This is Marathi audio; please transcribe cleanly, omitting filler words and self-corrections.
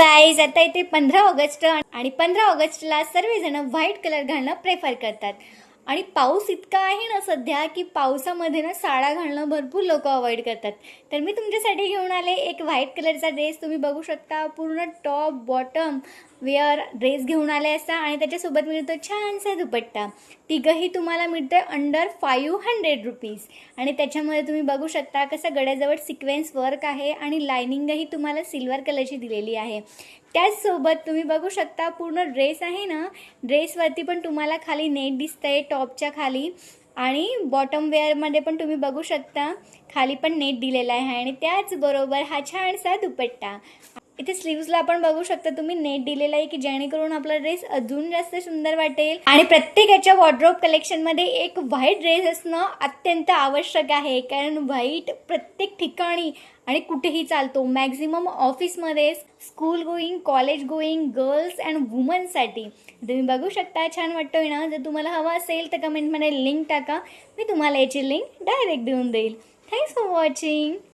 गाईज, आता इथे 15 ऑगस्ट आणि 15 ऑगस्टला सर्वजण व्हाईट कलर घालणं प्रेफर करतात. आणि पाऊस इतका आहे ना सध्या की पावसामध्ये ना साड्या घालणं भरपूर लोक अवॉइड करतात. तर मी तुमच्यासाठी घेऊन आले एक व्हाईट कलरचा ड्रेस. तुम्ही बघू शकता, पूर्ण टॉप बॉटम वेअर ड्रेस घेऊन आले असा आणि त्याच्यासोबत मिळतो छानसा दुपट्टा. तिघही तुम्हाला मिळतं अंडर 500 रुपीज. आणि त्याच्यामध्ये तुम्ही बघू शकता कसं गळ्याजवळ सिक्वेन्स वर्क आहे आणि लायनिंगही तुम्हाला सिल्वर कलरची दिलेली आहे. त्याचसोबत तुम्ही बघू शकता पूर्ण ड्रेस आहे ना, ड्रेसवरती पण तुम्हाला खाली नेट दिसतंय टॉपच्या खाली, आणि बॉटम वेअरमध्ये पण तुम्ही बघू शकता खाली पण नेट दिलेला आहे. आणि त्याचबरोबर हा छानसा दुपट्टा. इथे स्लीव्सला आपण बघू शकता तुम्ही नेट दिलेला आहे की जेणेकरून आपला ड्रेस अजून जास्त सुंदर वाटेल. आणि प्रत्येकाच्या वॉर्डरोब कलेक्शनमध्ये एक व्हाईट ड्रेस असणं अत्यंत आवश्यक आहे, कारण व्हाईट प्रत्येक ठिकाणी आणि कुठेही चालतो. मॅक्झिमम ऑफिसमध्ये, school going, college going girls and वुमनसाठी तुम्ही बघू शकता. छान वाटतोय ना? जर तुम्हाला हवा असेल तर कमेंटमध्ये लिंक टाका, मी तुम्हाला याची लिंक डायरेक्ट देऊन देईल. Thanks for watching.